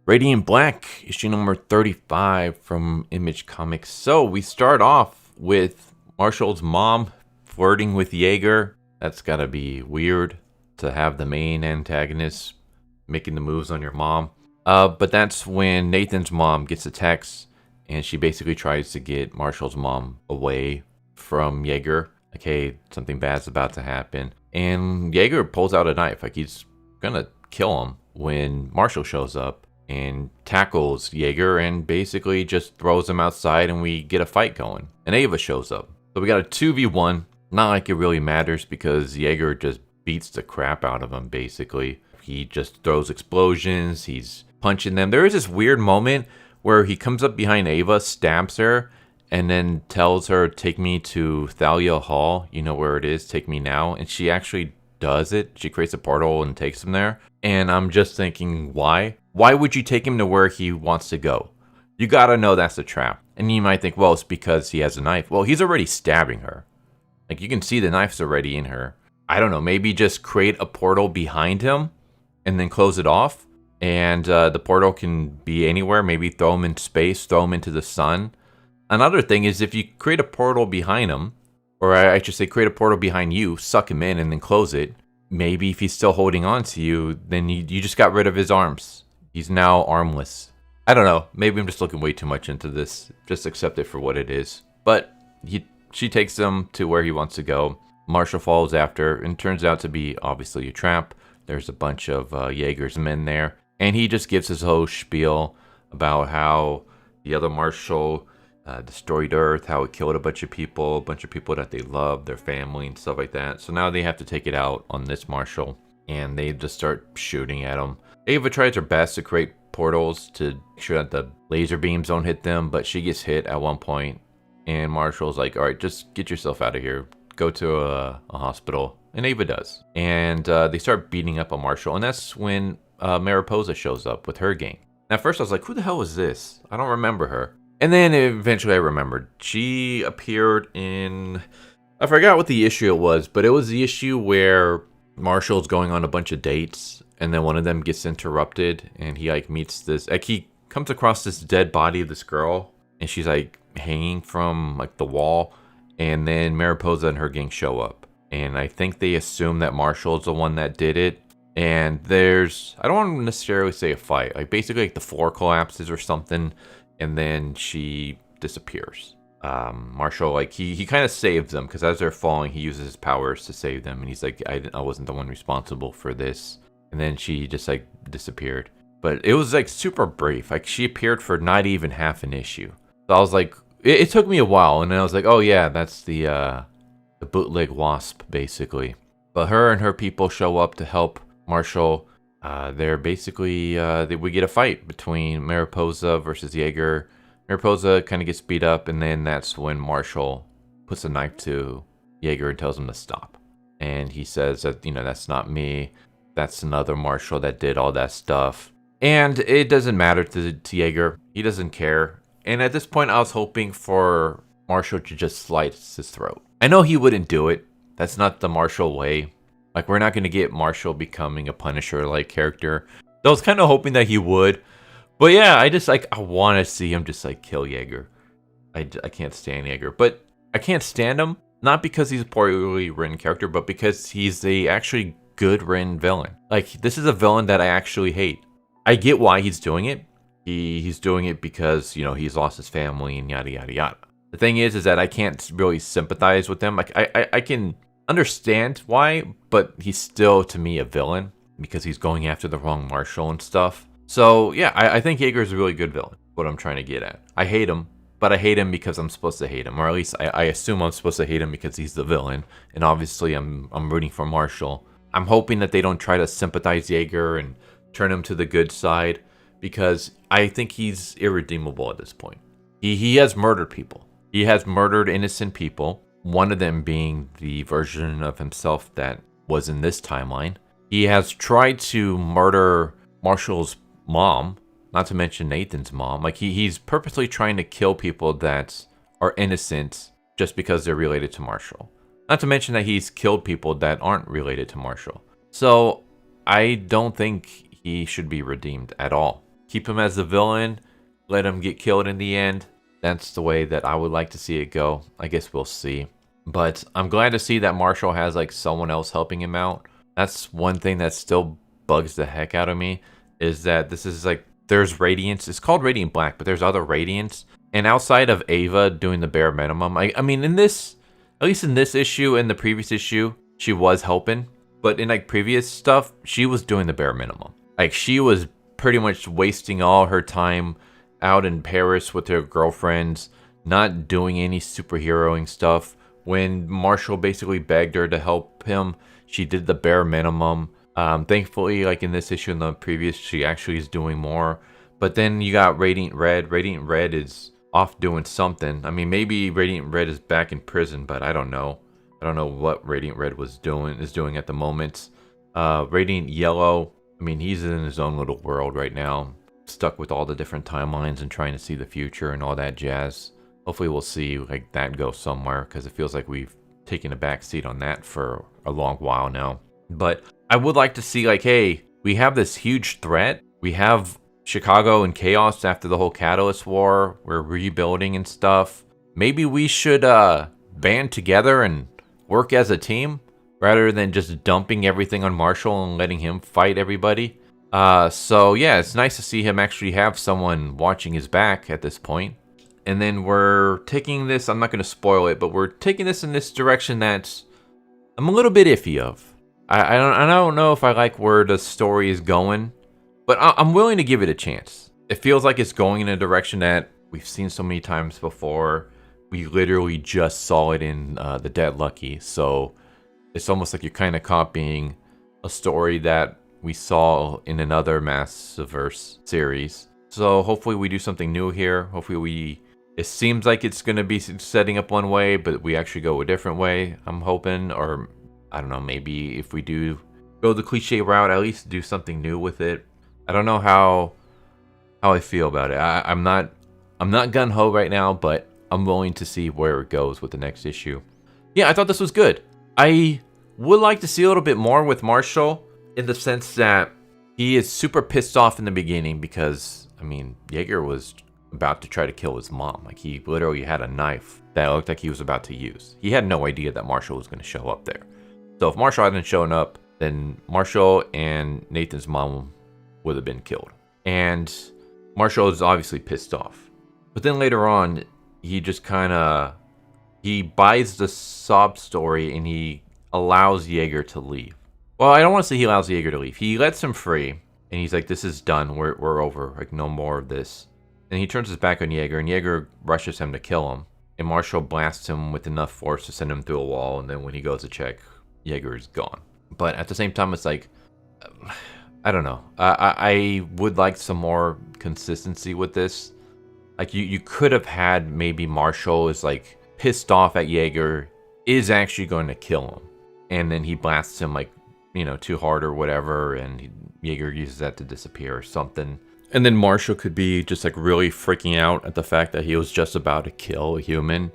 Radiant Black, issue number 35 from Image Comics. So we start off with Marshall's mom flirting with Jaeger. That's gotta be weird to have the main antagonist making the moves on your mom. But that's when Nathan's mom gets a text and she basically tries to get Marshall's mom away from Jaeger. Like, hey, something bad's about to happen. And Jaeger pulls out a knife, like he's gonna kill him when Marshall shows up and tackles Jaeger and basically just throws him outside and we get a fight going. And Ava shows up. So we got a 2v1. Not like it really matters because Jaeger just beats the crap out of him basically. He just throws explosions, he's punching them. There is this weird moment where he comes up behind Ava, stabs her, and then tells her, take me to Thalia Hall. You know where it is, take me now. And she actually does it. She creates a portal and takes him there. And I'm just thinking, why? Why would you take him to where he wants to go? You gotta know that's a trap. And you might think, well, it's because he has a knife. Well, he's already stabbing her. Like, you can see the knife's already in her. I don't know, maybe just create a portal behind him and then close it off. And the portal can be anywhere. Maybe throw him in space, throw him into the sun. Another thing is if you create a portal behind him, or I should say create a portal behind you, suck him in and then close it. Maybe if he's still holding on to you, then you just got rid of his arms. He's now armless. I don't know. Maybe I'm just looking way too much into this. Just accept it for what it is. But she takes him to where he wants to go. Marshall follows after and turns out to be obviously a trap. There's a bunch of Jaeger's men there. And he just gives his whole spiel about how the other Marshall destroyed Earth, how it killed a bunch of people that they love, their family and stuff like that. So now they have to take it out on this Marshall. And they just start shooting at him. Ava tries her best to create portals to make sure that the laser beams don't hit them, but she gets hit at one point. And Marshall's like, all right, just get yourself out of here. Go to a hospital. And Ava does. And they start beating up on Marshall. And that's when Mariposa shows up with her gang. At first I was like, who the hell is this? I don't remember her. And then eventually I remembered. She appeared in... I forgot what the issue it was, but it was the issue where Marshall's going on a bunch of dates. And then one of them gets interrupted. And he like meets this... Like he comes across this dead body of this girl. And she's like hanging from like the wall. And then Mariposa and her gang show up. And I think they assume that Marshall's the one that did it. And there's... I don't want to necessarily say a fight. Like basically like the floor collapses or something. And then she disappears. Marshall, like, he kind of saves them. Because as they're falling, he uses his powers to save them. And he's like, I wasn't the one responsible for this. And then she just, like, disappeared. But it was, like, super brief. Like, she appeared for not even half an issue. So I was like... It took me a while. And then I was like, oh, yeah, that's the bootleg Wasp, basically. But her and her people show up to help Marshall. They're basically, we get a fight between Mariposa versus Jaeger. Mariposa kind of gets beat up, and then that's when Marshall puts a knife to Jaeger and tells him to stop. And he says that, that's not me. That's another Marshall that did all that stuff. And it doesn't matter to Jaeger. He doesn't care. And at this point, I was hoping for Marshall to just slice his throat. I know he wouldn't do it. That's not the Marshall way. Like, we're not going to get Marshall becoming a Punisher-like character. I was kind of hoping that he would. But yeah, I want to see him just, kill Jaeger. I can't stand Jaeger. But I can't stand him, not because he's a poorly written character, but because he's a actually good written villain. Like, this is a villain that I actually hate. I get why he's doing it. He's doing it because, he's lost his family and yada, yada, yada. The thing is that I can't really sympathize with him. Like, I can... understand why, but he's still to me a villain because he's going after the wrong Marshall and stuff. So yeah, I think Jaeger is a really good villain. What I'm trying to get at. I hate him, but I hate him because I'm supposed to hate him, or at least I assume I'm supposed to hate him because he's the villain. And obviously, I'm rooting for Marshall. I'm hoping that they don't try to sympathize Jaeger and turn him to the good side because I think he's irredeemable at this point. He has murdered people. He has murdered innocent people. One of them being the version of himself that was in this timeline. He has tried to murder Marshall's mom, not to mention Nathan's mom. Like, he's purposely trying to kill people that are innocent just because they're related to Marshall. Not to mention that he's killed people that aren't related to Marshall. So, I don't think he should be redeemed at all. keep him as the villain, let him get killed in the end. That's the way that I would like to see it go. I guess we'll see. But I'm glad to see that Marshall has like someone else helping him out. That's one thing that still bugs the heck out of me, is that this is like, there's Radiance. It's called Radiant Black, but there's other Radiants. And outside of Ava doing the bare minimum, I mean, in this, at least in this issue and the previous issue, she was helping. But in like previous stuff, she was doing the bare minimum. Like she was pretty much wasting all her time out in Paris with her girlfriends, not doing any superheroing stuff. When Marshall basically begged her to help him, she did the bare minimum. Thankfully, like in this issue and the previous, she actually is doing more. But then you got Radiant Red. Radiant Red is off doing something. I mean, maybe Radiant Red is back in prison, but I don't know. I don't know what Radiant Red is doing at the moment. Radiant Yellow, I mean, he's in his own little world right now, stuck with all the different timelines and trying to see the future and all that jazz. Hopefully we'll see like that go somewhere, because it feels like we've taken a back seat on that for a long while now. But I would like to see like, hey, we have this huge threat. We have Chicago in chaos after the whole Catalyst War. We're rebuilding and stuff. Maybe we should band together and work as a team rather than just dumping everything on Marshall and letting him fight everybody. So yeah, it's nice to see him actually have someone watching his back at this point. And then we're taking this, I'm not going to spoil it, but we're taking this in this direction that I'm a little bit iffy of. I don't know if I like where the story is going, but I'm willing to give it a chance. It feels like it's going in a direction that we've seen so many times before. We literally just saw it in The Dead Lucky, so it's almost like you're kind of copying a story that we saw in another Massiverse series. So hopefully we do something new here. Hopefully it seems like it's going to be setting up one way, but we actually go a different way, I'm hoping. Or, I don't know, maybe if we do go the cliche route, at least do something new with it. I don't know how I feel about it. I'm not gung-ho right now, but I'm willing to see where it goes with the next issue. Yeah, I thought this was good. I would like to see a little bit more with Marshall, in the sense that he is super pissed off in the beginning because, I mean, Jaeger was about to try to kill his mom. Like, he literally had a knife that looked like he was about to use. He had no idea that Marshall was going to show up there. So if Marshall hadn't shown up, then Marshall and Nathan's mom would have been killed. And Marshall is obviously pissed off. But then later on, he just kind of, he buys the sob story and he allows Jaeger to leave. Well, I don't want to say he allows Jaeger to leave. He lets him free, and he's like, this is done. We're over. Like, no more of this. And he turns his back on Jaeger, and Jaeger rushes him to kill him. And Marshall blasts him with enough force to send him through a wall, and then when he goes to check, Jaeger is gone. But at the same time, it's like, I don't know. I would like some more consistency with this. Like, you could have had maybe Marshall is, like, pissed off at Jaeger, is actually going to kill him. And then he blasts him, like, you know, too hard or whatever, and Jaeger uses that to disappear or something. And then Marshall could be just like really freaking out at the fact that he was just about to kill a human,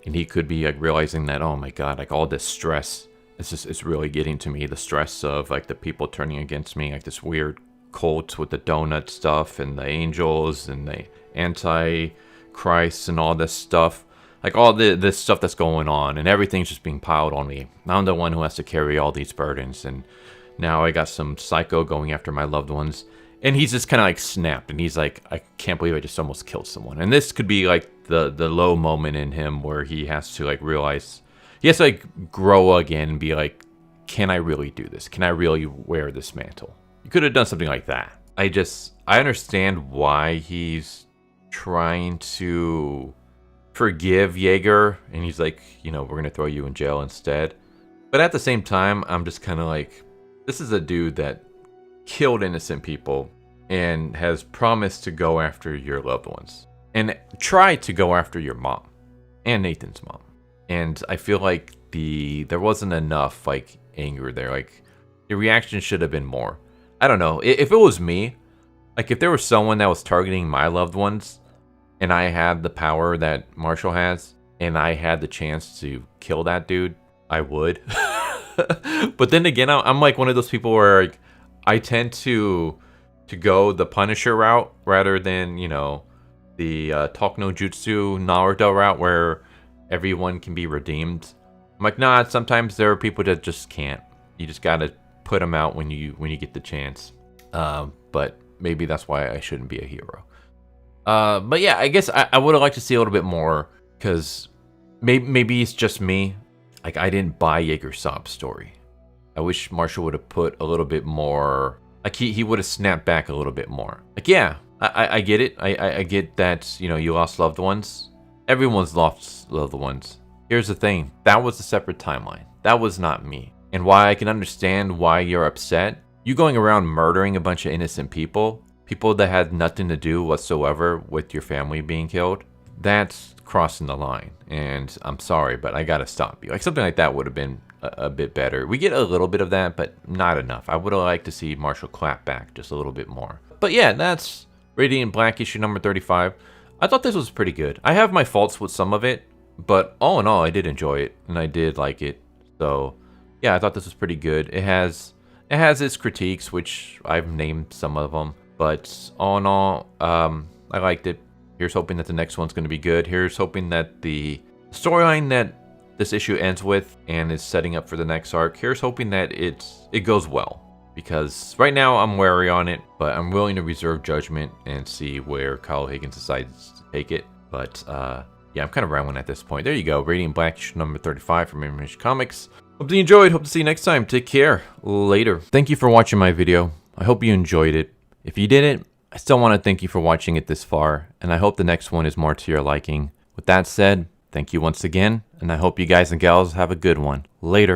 and he could be like realizing that, oh my god, like all this stress, it's really getting to me. The stress of like the people turning against me, like this weird cult with the donut stuff and the angels and the anti-Christ and all this stuff. Like all this stuff that's going on, and everything's just being piled on me. I'm the one who has to carry all these burdens, and now I got some psycho going after my loved ones. And he's just kind of like snapped, and he's like, I can't believe I just almost killed someone. And this could be like the low moment in him where he has to like realize, he has to like grow again and be like, can I really do this? Can I really wear this mantle? You could have done something like that. I understand why he's trying to forgive Jaeger, and he's like, you know, we're gonna throw you in jail instead. But at the same time, I'm just kind of like, this is a dude that killed innocent people and has promised to go after your loved ones and try to go after your mom and Nathan's mom. And I feel like there wasn't enough like anger there. Like the reaction should have been more. I don't know. If it was me, like if there was someone that was targeting my loved ones, and I had the power that Marshall has, and I had the chance to kill that dude, I would. But then again, I'm like one of those people where like, I tend to to go the Punisher route rather than, you know, the Talk no Jutsu Naruto route where everyone can be redeemed. I'm like, nah, sometimes there are people that just can't. You just gotta put them out when you get the chance. But maybe that's why I shouldn't be a hero. But yeah, I guess I would have liked to see a little bit more, because maybe it's just me. Like, I didn't buy Jaeger's sob story. I wish Marshall would have put a little bit more, like he would have snapped back a little bit more. Like, yeah, I get it. I get that, you know, you lost loved ones. Everyone's lost loved ones. Here's the thing. That was a separate timeline. That was not me. And why I can understand why you're upset. You going around murdering a bunch of innocent people that had nothing to do whatsoever with your family being killed, that's crossing the line. And I'm sorry, but I gotta stop you. Like, something like that would have been a bit better. We get a little bit of that, but not enough. I would have liked to see Marshall clap back just a little bit more. But yeah, that's Radiant Black issue number 35. I thought this was pretty good. I have my faults with some of it, but all in all, I did enjoy it, and I did like it. So yeah, I thought this was pretty good. It has its critiques, which I've named some of them, but all in all, I liked it. Here's hoping that the next one's going to be good. Here's hoping that the storyline that this issue ends with and is setting up for the next arc, here's hoping that it goes well. Because right now I'm wary on it, but I'm willing to reserve judgment and see where Kyle Higgins decides to take it. But yeah, I'm kind of rambling at this point. There you go, Radiant Black issue number 35 from Image Comics. Hope you enjoyed. Hope to see you next time. Take care. Later. Thank you for watching my video. I hope you enjoyed it. If you didn't, I still want to thank you for watching it this far, and I hope the next one is more to your liking. With that said, thank you once again, and I hope you guys and gals have a good one. Later.